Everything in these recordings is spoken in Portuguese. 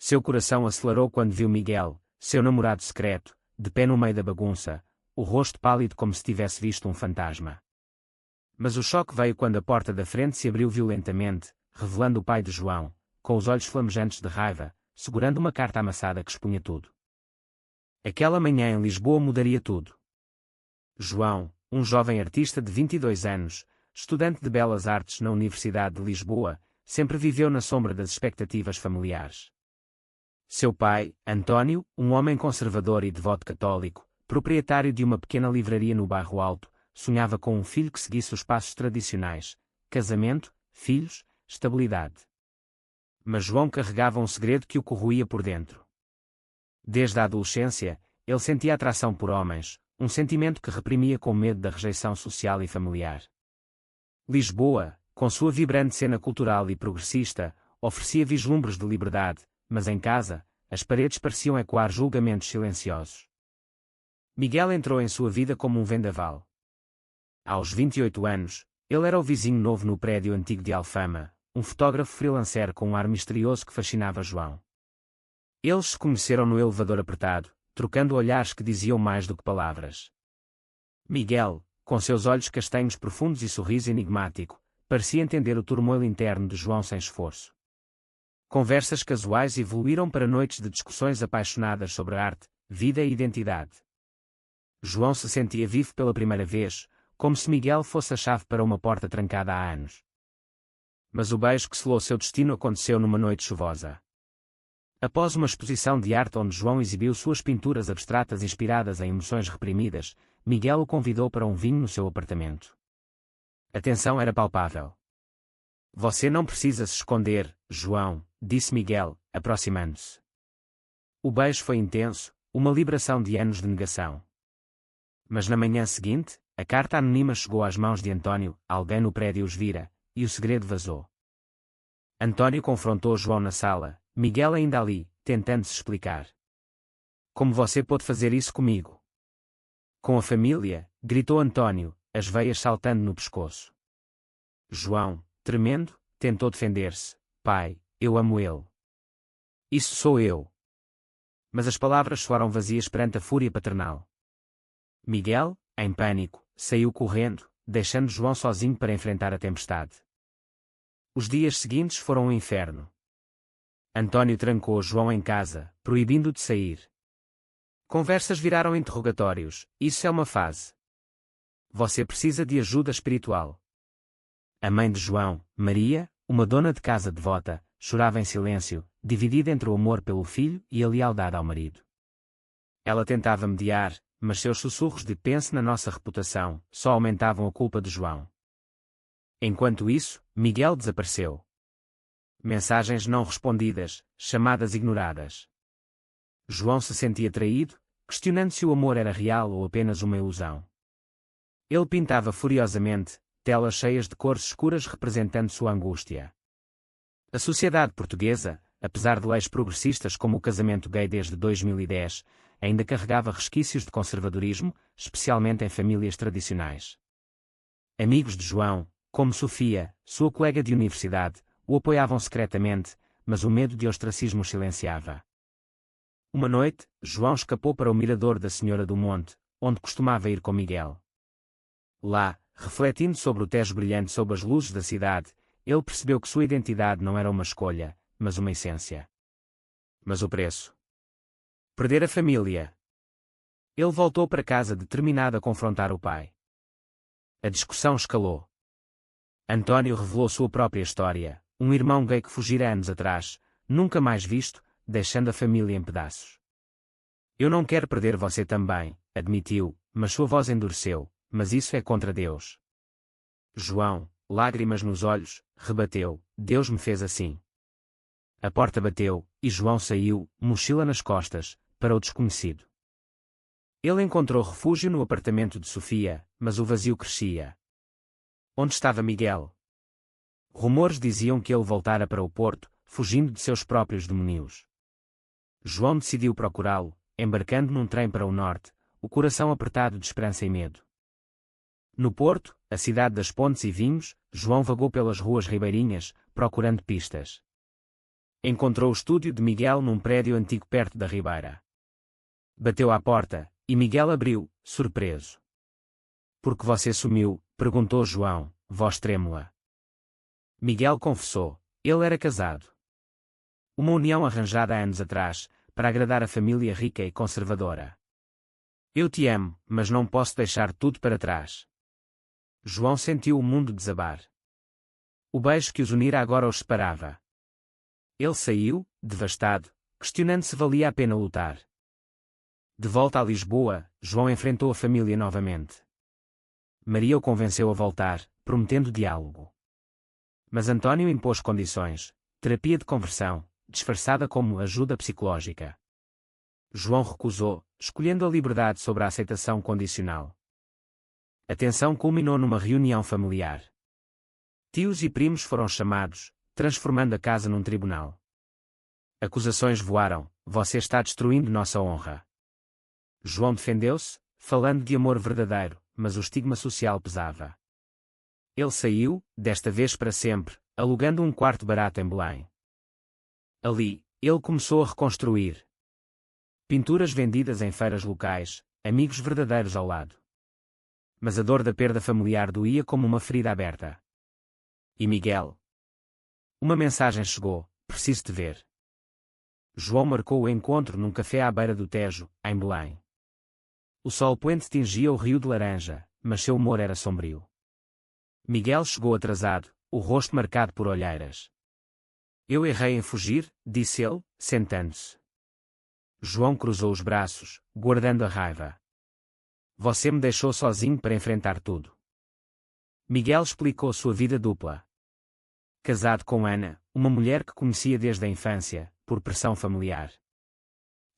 Seu coração acelerou quando viu Miguel, seu namorado secreto, de pé no meio da bagunça, o rosto pálido como se tivesse visto um fantasma. Mas o choque veio quando a porta da frente se abriu violentamente, revelando o pai de João, com os olhos flamejantes de raiva, segurando uma carta amassada que expunha tudo. Aquela manhã em Lisboa mudaria tudo. João, um jovem artista de 22 anos, estudante de Belas Artes na Universidade de Lisboa, sempre viveu na sombra das expectativas familiares. Seu pai, António, um homem conservador e devoto católico, proprietário de uma pequena livraria no Bairro Alto, sonhava com um filho que seguisse os passos tradicionais: casamento, filhos, estabilidade. Mas João carregava um segredo que o corroía por dentro. Desde a adolescência, ele sentia atração por homens, um sentimento que reprimia com medo da rejeição social e familiar. Lisboa, com sua vibrante cena cultural e progressista, oferecia vislumbres de liberdade, mas em casa, as paredes pareciam ecoar julgamentos silenciosos. Miguel entrou em sua vida como um vendaval. Aos 28 anos, ele era o vizinho novo no prédio antigo de Alfama, um fotógrafo freelancer com um ar misterioso que fascinava João. Eles se conheceram no elevador apertado, trocando olhares que diziam mais do que palavras. Miguel, com seus olhos castanhos profundos e sorriso enigmático, parecia entender o turmoil interno de João sem esforço. Conversas casuais evoluíram para noites de discussões apaixonadas sobre arte, vida e identidade. João se sentia vivo pela primeira vez, como se Miguel fosse a chave para uma porta trancada há anos. Mas o beijo que selou seu destino aconteceu numa noite chuvosa. Após uma exposição de arte onde João exibiu suas pinturas abstratas inspiradas em emoções reprimidas, Miguel o convidou para um vinho no seu apartamento. A tensão era palpável. "Você não precisa se esconder, João", disse Miguel, aproximando-se. O beijo foi intenso, uma liberação de anos de negação. Mas na manhã seguinte, a carta anônima chegou às mãos de António, alguém no prédio os vira, e o segredo vazou. António confrontou João na sala, Miguel ainda ali, tentando se explicar. "Como você pôde fazer isso comigo?" "Com a família", gritou António, as veias saltando no pescoço. João, tremendo, tentou defender-se. "Pai, eu amo ele. Isso sou eu." Mas as palavras soaram vazias perante a fúria paternal. Miguel, em pânico, saiu correndo, deixando João sozinho para enfrentar a tempestade. Os dias seguintes foram um inferno. António trancou João em casa, proibindo-o de sair. Conversas viraram interrogatórios: "Isso é uma fase. Você precisa de ajuda espiritual." A mãe de João, Maria, uma dona de casa devota, chorava em silêncio, dividida entre o amor pelo filho e a lealdade ao marido. Ela tentava mediar, mas seus sussurros de "pense na nossa reputação" só aumentavam a culpa de João. Enquanto isso, Miguel desapareceu. Mensagens não respondidas, chamadas ignoradas. João se sentia traído, questionando se o amor era real ou apenas uma ilusão. Ele pintava furiosamente, telas cheias de cores escuras representando sua angústia. A sociedade portuguesa, apesar de leis progressistas como o casamento gay desde 2010, ainda carregava resquícios de conservadorismo, especialmente em famílias tradicionais. Amigos de João, como Sofia, sua colega de universidade, o apoiavam secretamente, mas o medo de ostracismo os silenciava. Uma noite, João escapou para o mirador da Senhora do Monte, onde costumava ir com Miguel. Lá, refletindo sobre o Tejo brilhante sob as luzes da cidade, ele percebeu que sua identidade não era uma escolha, mas uma essência. Mas o preço? Perder a família. Ele voltou para casa determinado a confrontar o pai. A discussão escalou. António revelou sua própria história, um irmão gay que fugira anos atrás, nunca mais visto, deixando a família em pedaços. "Eu não quero perder você também", admitiu, mas sua voz endureceu. "Mas isso é contra Deus." João, lágrimas nos olhos, rebateu: "Deus me fez assim." A porta bateu, e João saiu, mochila nas costas, para o desconhecido. Ele encontrou refúgio no apartamento de Sofia, mas o vazio crescia. Onde estava Miguel? Rumores diziam que ele voltara para o Porto, fugindo de seus próprios demónios. João decidiu procurá-lo, embarcando num trem para o norte, o coração apertado de esperança e medo. No Porto, a cidade das pontes e vinhos, João vagou pelas ruas ribeirinhas, procurando pistas. Encontrou o estúdio de Miguel num prédio antigo perto da Ribeira. Bateu à porta, e Miguel abriu, surpreso. "Por que você sumiu?", perguntou João, voz trêmula. Miguel confessou: ele era casado. Uma união arranjada há anos atrás, para agradar a família rica e conservadora. "Eu te amo, mas não posso deixar tudo para trás." João sentiu o mundo desabar. O beijo que os unira agora os separava. Ele saiu, devastado, questionando se valia a pena lutar. De volta a Lisboa, João enfrentou a família novamente. Maria o convenceu a voltar, prometendo diálogo. Mas António impôs condições: terapia de conversão, disfarçada como ajuda psicológica. João recusou, escolhendo a liberdade sobre a aceitação condicional. A tensão culminou numa reunião familiar. Tios e primos foram chamados, transformando a casa num tribunal. Acusações voaram: "Você está destruindo nossa honra." João defendeu-se, falando de amor verdadeiro, mas o estigma social pesava. Ele saiu, desta vez para sempre, alugando um quarto barato em Belém. Ali, ele começou a reconstruir. Pinturas vendidas em feiras locais, amigos verdadeiros ao lado. Mas a dor da perda familiar doía como uma ferida aberta. E Miguel? Uma mensagem chegou: "Preciso te ver." João marcou o encontro num café à beira do Tejo, em Belém. O sol poente tingia o Rio de laranja, mas seu humor era sombrio. Miguel chegou atrasado, o rosto marcado por olheiras. "Eu errei em fugir", disse ele, sentando-se. João cruzou os braços, guardando a raiva. "Você me deixou sozinho para enfrentar tudo." Miguel explicou sua vida dupla. Casado com Ana, uma mulher que conhecia desde a infância, por pressão familiar.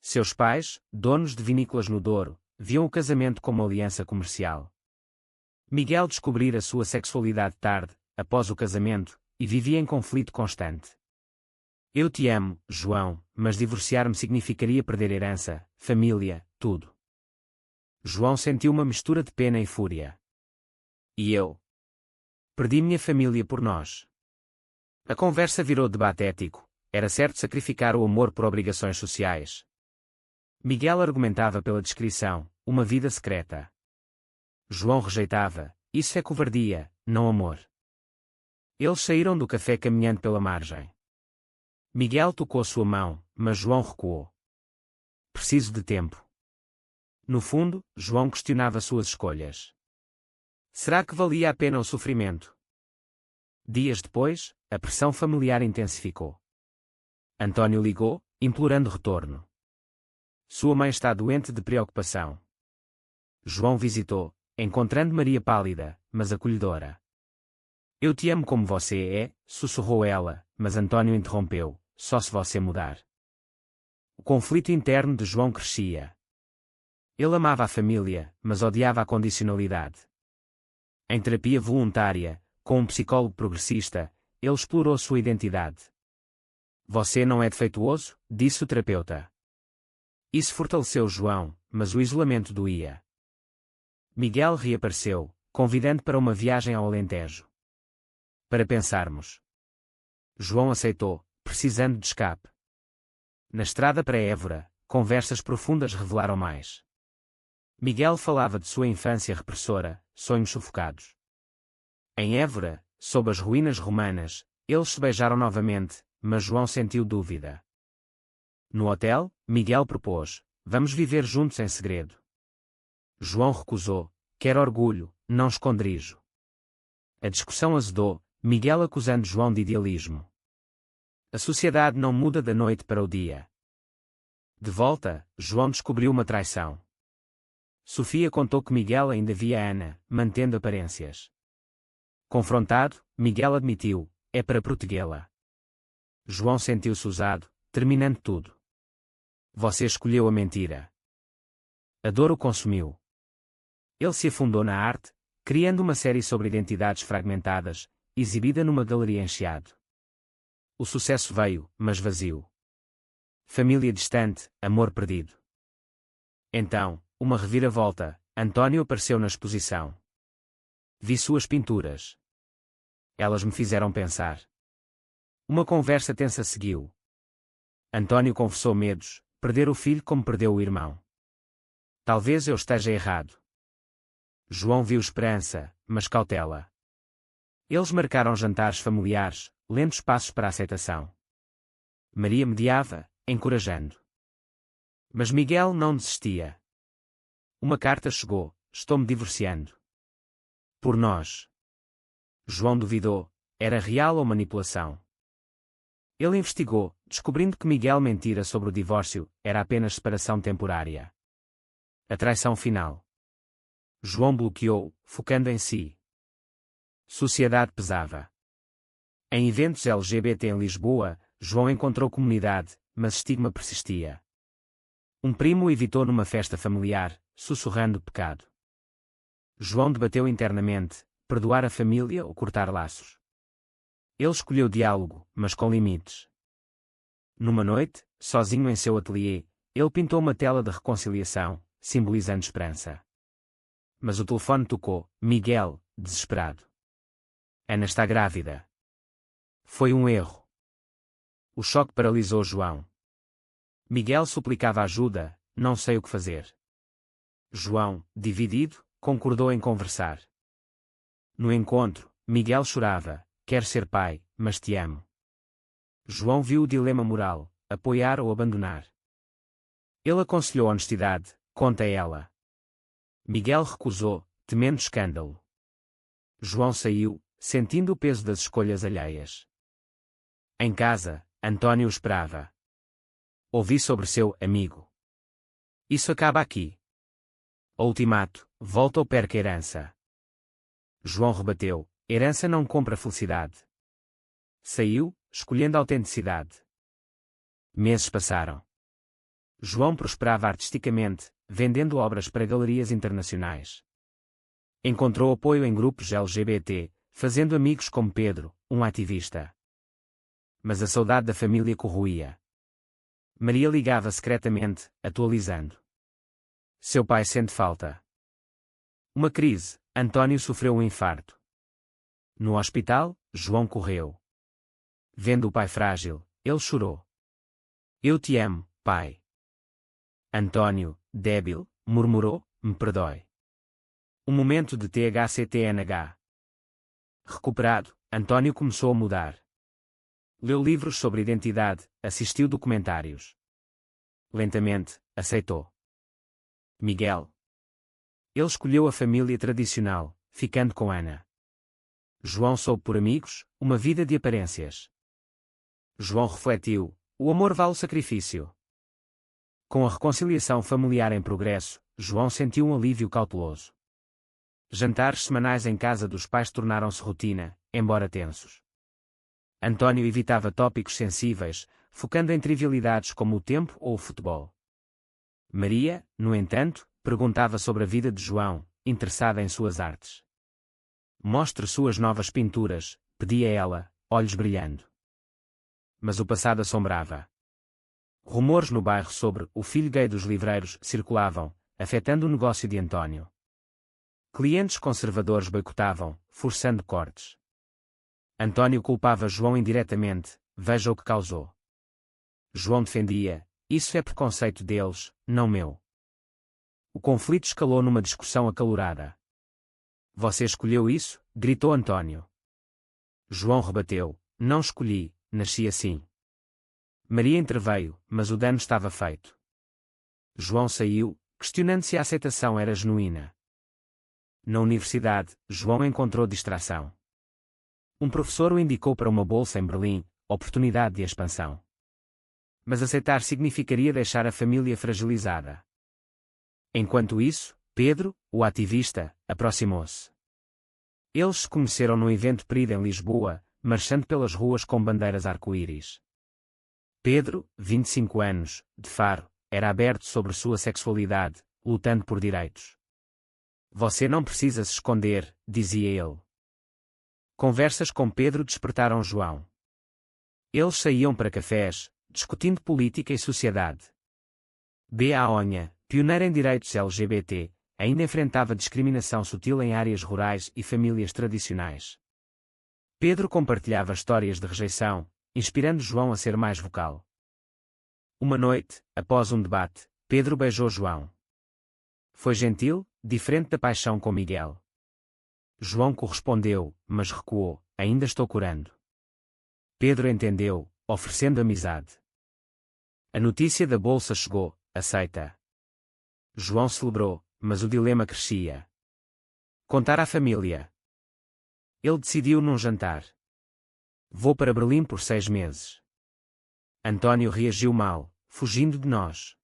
Seus pais, donos de vinícolas no Douro, viam o casamento como aliança comercial. Miguel descobrira sua sexualidade tarde, após o casamento, e vivia em conflito constante. "Eu te amo, João, mas divorciar-me significaria perder herança, família, tudo." João sentiu uma mistura de pena e fúria. "E eu? Perdi minha família por nós." A conversa virou debate ético: era certo sacrificar o amor por obrigações sociais? Miguel argumentava pela discrição, uma vida secreta. João rejeitava: isso é covardia, não amor. Eles saíram do café caminhando pela margem. Miguel tocou sua mão, mas João recuou. "Preciso de tempo." No fundo, João questionava suas escolhas. Será que valia a pena o sofrimento? Dias depois, a pressão familiar intensificou. António ligou, implorando retorno. Sua mãe está doente de preocupação. João visitou, encontrando Maria pálida, mas acolhedora. "Eu te amo como você é", sussurrou ela, mas António interrompeu: "Só se você mudar." O conflito interno de João crescia. Ele amava a família, mas odiava a condicionalidade. Em terapia voluntária, com um psicólogo progressista, ele explorou sua identidade. "Você não é defeituoso", disse o terapeuta. Isso fortaleceu João, mas o isolamento doía. Miguel reapareceu, convidando para uma viagem ao Alentejo. "Para pensarmos." João aceitou, precisando de escape. Na estrada para Évora, conversas profundas revelaram mais. Miguel falava de sua infância repressora, sonhos sufocados. Em Évora, sob as ruínas romanas, eles se beijaram novamente, mas João sentiu dúvida. No hotel, Miguel propôs: "Vamos viver juntos em segredo." João recusou: "Quer orgulho, não esconderijo." A discussão azedou, Miguel acusando João de idealismo. A sociedade não muda da noite para o dia. De volta, João descobriu uma traição. Sofia contou que Miguel ainda via Ana, mantendo aparências. Confrontado, Miguel admitiu: "É para protegê-la." João sentiu-se usado, terminando tudo. "Você escolheu a mentira." A dor o consumiu. Ele se afundou na arte, criando uma série sobre identidades fragmentadas, exibida numa galeria em Chiado. O sucesso veio, mas vazio. Família distante, amor perdido. Então, uma reviravolta, António apareceu na exposição. Vi suas pinturas. Elas me fizeram pensar. Uma conversa tensa seguiu. Antônio confessou medos, perder o filho como perdeu o irmão. Talvez eu esteja errado. João viu esperança, mas cautela. Eles marcaram jantares familiares, lentos passos para a aceitação. Maria mediava, encorajando. Mas Miguel não desistia. Uma carta chegou: estou-me divorciando. Por nós. João duvidou, era real ou manipulação? Ele investigou, descobrindo que Miguel mentira sobre o divórcio, era apenas separação temporária. A traição final. João bloqueou, focando em si. Sociedade pesava. Em eventos LGBT em Lisboa, João encontrou comunidade, mas estigma persistia. Um primo o evitou numa festa familiar, sussurrando pecado. João debateu internamente, perdoar a família ou cortar laços. Ele escolheu diálogo, mas com limites. Numa noite, sozinho em seu ateliê, ele pintou uma tela de reconciliação, simbolizando esperança. Mas o telefone tocou. Miguel, desesperado. Ana está grávida. Foi um erro. O choque paralisou João. Miguel suplicava ajuda, não sei o que fazer. João, dividido, concordou em conversar. No encontro, Miguel chorava, quero ser pai, mas te amo. João viu o dilema moral, apoiar ou abandonar. Ele aconselhou honestidade, conta ela. Miguel recusou, temendo escândalo. João saiu, sentindo o peso das escolhas alheias. Em casa, Antônio esperava. Ouvi sobre seu amigo. Isso acaba aqui. O ultimato, volta ou perca a herança. João rebateu, herança não compra felicidade. Saiu, escolhendo a autenticidade. Meses passaram. João prosperava artisticamente, vendendo obras para galerias internacionais. Encontrou apoio em grupos LGBT, fazendo amigos como Pedro, um ativista. Mas a saudade da família corroía. Maria ligava secretamente, atualizando. Seu pai sente falta. Uma crise, Antônio sofreu um infarto. No hospital, João correu. Vendo o pai frágil, ele chorou. Eu te amo, pai. Antônio, débil, murmurou, me perdoe. Um momento de THCTNH. Recuperado, Antônio começou a mudar. Leu livros sobre identidade, assistiu documentários. Lentamente, aceitou. Miguel. Ele escolheu a família tradicional, ficando com Ana. João soube por amigos, uma vida de aparências. João refletiu, o amor vale o sacrifício. Com a reconciliação familiar em progresso, João sentiu um alívio cauteloso. Jantares semanais em casa dos pais tornaram-se rotina, embora tensos. Antônio evitava tópicos sensíveis, focando em trivialidades como o tempo ou o futebol. Maria, no entanto, perguntava sobre a vida de João, interessada em suas artes. Mostre suas novas pinturas, pedia ela, olhos brilhando. Mas o passado assombrava. Rumores no bairro sobre o filho gay dos livreiros circulavam, afetando o negócio de Antônio. Clientes conservadores boicotavam, forçando cortes. Antônio culpava João indiretamente, veja o que causou. João defendia, isso é preconceito deles, não meu. O conflito escalou numa discussão acalorada. Você escolheu isso? Gritou Antônio. João rebateu, não escolhi, nasci assim. Maria interveio, mas o dano estava feito. João saiu, questionando se a aceitação era genuína. Na universidade, João encontrou distração. Um professor o indicou para uma bolsa em Berlim, oportunidade de expansão. Mas aceitar significaria deixar a família fragilizada. Enquanto isso, Pedro, o ativista, aproximou-se. Eles se conheceram num evento PRID em Lisboa, marchando pelas ruas com bandeiras arco-íris. Pedro, 25 anos, de Faro, era aberto sobre sua sexualidade, lutando por direitos. Você não precisa se esconder, dizia ele. Conversas com Pedro despertaram João. Eles saíam para cafés, discutindo política e sociedade. B.A. Onha, pioneira em direitos LGBT, ainda enfrentava discriminação sutil em áreas rurais e famílias tradicionais. Pedro compartilhava histórias de rejeição, inspirando João a ser mais vocal. Uma noite, após um debate, Pedro beijou João. Foi gentil, diferente da paixão com Miguel. João correspondeu, mas recuou, ainda estou curando. Pedro entendeu, oferecendo amizade. A notícia da bolsa chegou, aceita. João celebrou, mas o dilema crescia. Contar à família. Ele decidiu num jantar. Vou para Berlim por 6 meses. António reagiu mal, fugindo de nós.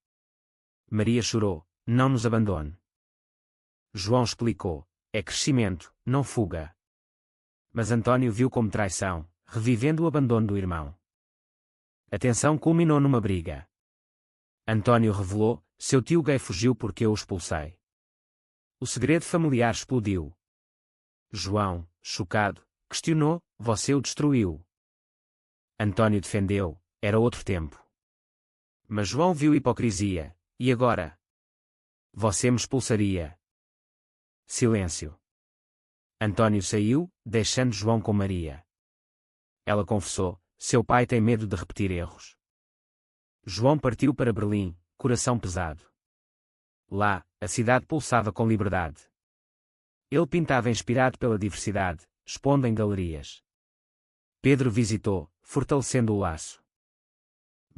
Maria chorou, não nos abandone. João explicou, é crescimento, não fuga. Mas António viu como traição, revivendo o abandono do irmão. A tensão culminou numa briga. António revelou, seu tio gay fugiu porque eu o expulsei. O segredo familiar explodiu. João, chocado, questionou, você o destruiu. António defendeu, era outro tempo. Mas João viu hipocrisia, e agora? Você me expulsaria. Silêncio. António saiu, deixando João com Maria. Ela confessou, seu pai tem medo de repetir erros. João partiu para Berlim, coração pesado. Lá, a cidade pulsava com liberdade. Ele pintava inspirado pela diversidade, expondo em galerias. Pedro visitou, fortalecendo o laço.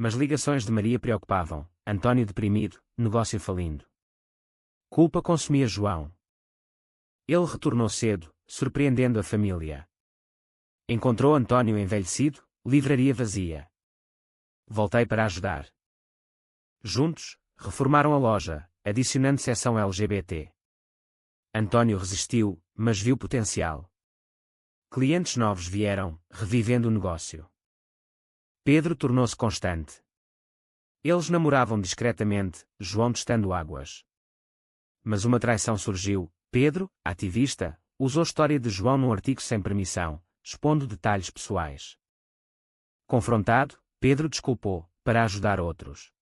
Mas ligações de Maria preocupavam, António deprimido, negócio falindo. Culpa consumia João. Ele retornou cedo, surpreendendo a família. Encontrou António envelhecido, livraria vazia. Voltei para ajudar. Juntos, reformaram a loja, adicionando seção LGBT. António resistiu, mas viu potencial. Clientes novos vieram, revivendo o negócio. Pedro tornou-se constante. Eles namoravam discretamente, João testando águas. Mas uma traição surgiu. Pedro, ativista, usou a história de João num artigo sem permissão, expondo detalhes pessoais. Confrontado, Pedro desculpou, para ajudar outros.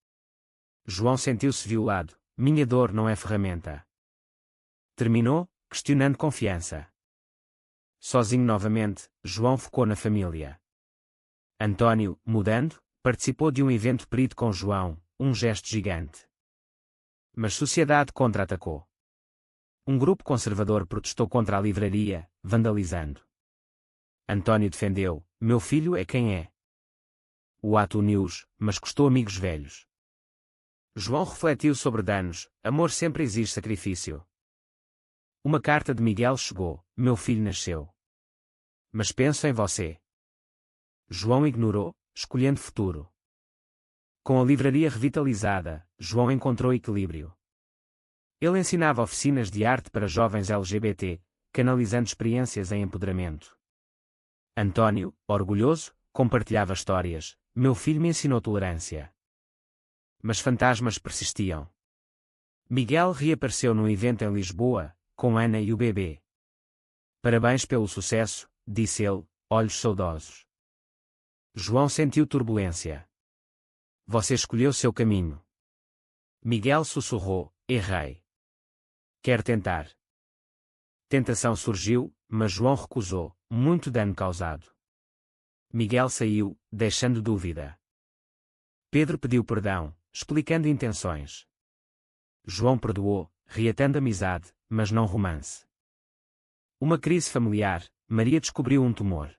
João sentiu-se violado, minha dor não é ferramenta. Terminou, questionando confiança. Sozinho novamente, João focou na família. António, mudando, participou de um evento perido com João, um gesto gigante. Mas sociedade contra-atacou. Um grupo conservador protestou contra a livraria, vandalizando. António defendeu, meu filho é quem é. O ato uniu-os, mas custou amigos velhos. João refletiu sobre danos, amor sempre exige sacrifício. Uma carta de Miguel chegou, meu filho nasceu. Mas penso em você. João ignorou, escolhendo futuro. Com a livraria revitalizada, João encontrou equilíbrio. Ele ensinava oficinas de arte para jovens LGBT, canalizando experiências em empoderamento. António, orgulhoso, compartilhava histórias, meu filho me ensinou tolerância. Mas fantasmas persistiam. Miguel reapareceu num evento em Lisboa, com Ana e o bebê. Parabéns pelo sucesso, disse ele, olhos saudosos. João sentiu turbulência. Você escolheu seu caminho. Miguel sussurrou, errei. Quer tentar? Tentação surgiu, mas João recusou, muito dano causado. Miguel saiu, deixando dúvida. Pedro pediu perdão, explicando intenções. João perdoou, reatando amizade, mas não romance. Uma crise familiar, Maria descobriu um tumor.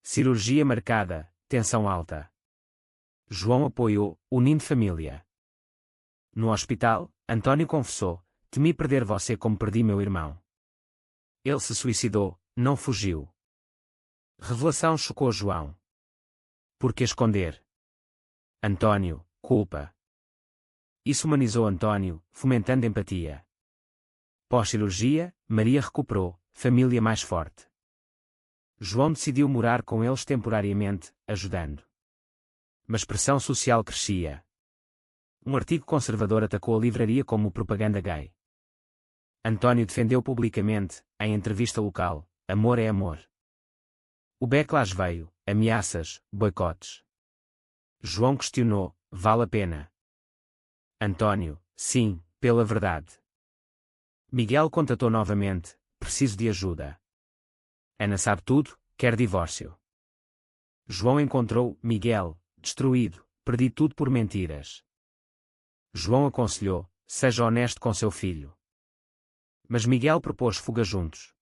Cirurgia marcada, tensão alta. João apoiou, unindo família. No hospital, António confessou, temi perder você como perdi meu irmão. Ele se suicidou, não fugiu. Revelação chocou João. Por que esconder? António, culpa. Isso humanizou António, fomentando empatia. Pós-cirurgia, Maria recuperou, família mais forte. João decidiu morar com eles temporariamente, ajudando. Mas pressão social crescia. Um artigo conservador atacou a livraria como propaganda gay. António defendeu publicamente, em entrevista local, amor é amor. O backlash veio, ameaças, boicotes. João questionou, vale a pena? António, sim, pela verdade. Miguel contatou novamente, preciso de ajuda. Ana sabe tudo, quer divórcio. João encontrou Miguel, destruído, perdi tudo por mentiras. João aconselhou, seja honesto com seu filho. Mas Miguel propôs fuga juntos.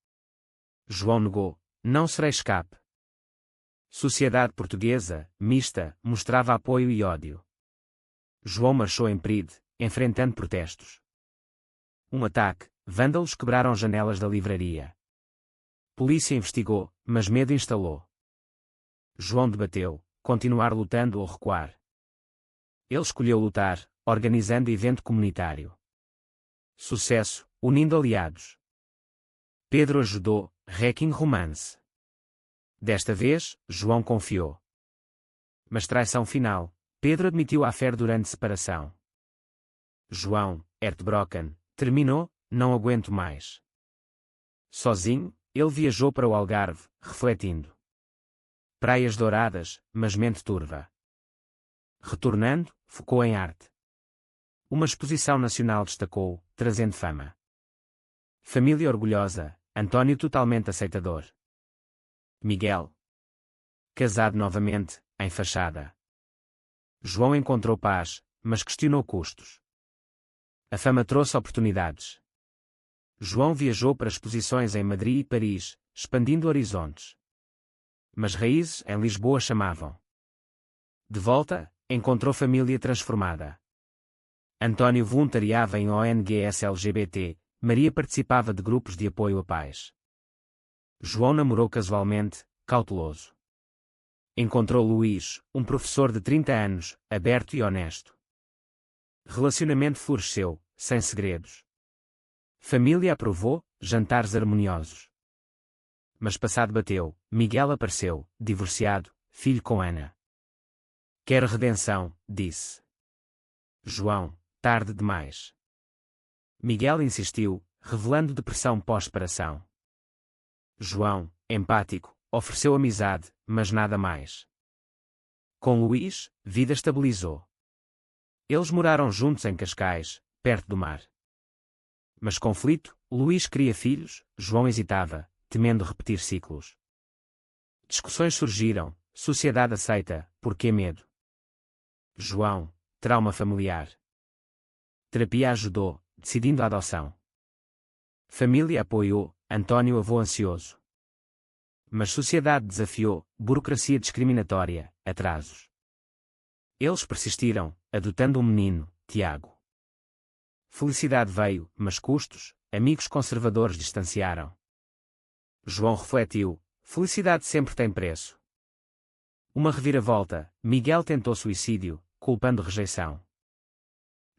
João negou, não serei escape. Sociedade portuguesa, mista, mostrava apoio e ódio. João marchou em Pride, enfrentando protestos. Um ataque, vândalos quebraram janelas da livraria. Polícia investigou, mas medo instalou. João debateu, continuar lutando ou recuar. Ele escolheu lutar, organizando evento comunitário. Sucesso, unindo aliados. Pedro ajudou, Wrecking Romance. Desta vez, João confiou. Mas traição final, Pedro admitiu a fé durante separação. João, heartbroken, terminou, não aguento mais. Sozinho, ele viajou para o Algarve, refletindo. Praias douradas, mas mente turva. Retornando, focou em arte. Uma exposição nacional destacou, trazendo fama. Família orgulhosa, António totalmente aceitador. Miguel. Casado novamente, em fachada. João encontrou paz, mas questionou custos. A fama trouxe oportunidades. João viajou para exposições em Madrid e Paris, expandindo horizontes. Mas raízes em Lisboa chamavam. De volta, encontrou família transformada. António voluntariava em ONGs LGBT, Maria participava de grupos de apoio a pais. João namorou casualmente, cauteloso. Encontrou Luís, um professor de 30 anos, aberto e honesto. Relacionamento floresceu, sem segredos. Família aprovou, jantares harmoniosos. Mas passado bateu, Miguel apareceu, divorciado, filho com Ana. Quero redenção, disse. João, tarde demais. Miguel insistiu, revelando depressão pós-separação. João, empático, ofereceu amizade, mas nada mais. Com Luís, vida estabilizou. Eles moraram juntos em Cascais, perto do mar. Mas conflito, Luís queria filhos, João hesitava, temendo repetir ciclos. Discussões surgiram, sociedade aceita, por que medo? João, trauma familiar. Terapia ajudou, decidindo a adoção. Família apoiou, António avô ansioso. Mas sociedade desafiou, burocracia discriminatória, atrasos. Eles persistiram, adotando um menino, Tiago. Felicidade veio, mas custos, amigos conservadores distanciaram. João refletiu, felicidade sempre tem preço. Uma reviravolta, Miguel tentou suicídio, culpando rejeição.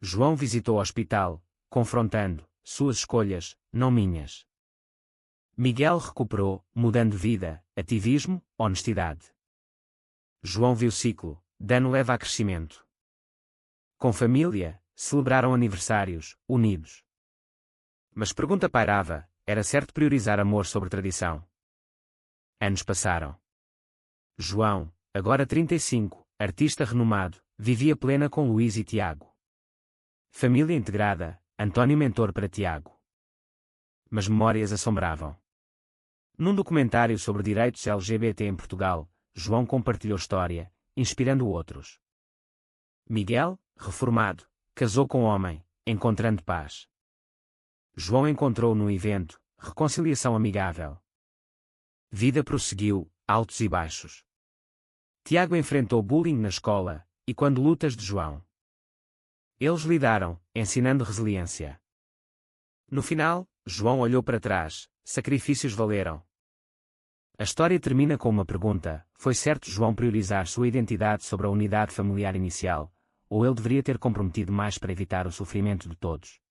João visitou o hospital, confrontando, suas escolhas, não minhas. Miguel recuperou, mudando vida, ativismo, honestidade. João viu ciclo, dano leva a crescimento. Com família, celebraram aniversários, unidos. Mas pergunta pairava, era certo priorizar amor sobre tradição? Anos passaram. João, agora 35, artista renomado, vivia plena com Luís e Tiago. Família integrada, António mentor para Tiago. Mas memórias assombravam. Num documentário sobre direitos LGBT em Portugal, João compartilhou história, inspirando outros. Miguel, reformado, casou com homem, encontrando paz. João encontrou no evento, reconciliação amigável. Vida prosseguiu, altos e baixos. Tiago enfrentou bullying na escola, e quando lutas de João. Eles lidaram, ensinando resiliência. No final, João olhou para trás, sacrifícios valeram. A história termina com uma pergunta, foi certo João priorizar sua identidade sobre a unidade familiar inicial, ou ele deveria ter comprometido mais para evitar o sofrimento de todos?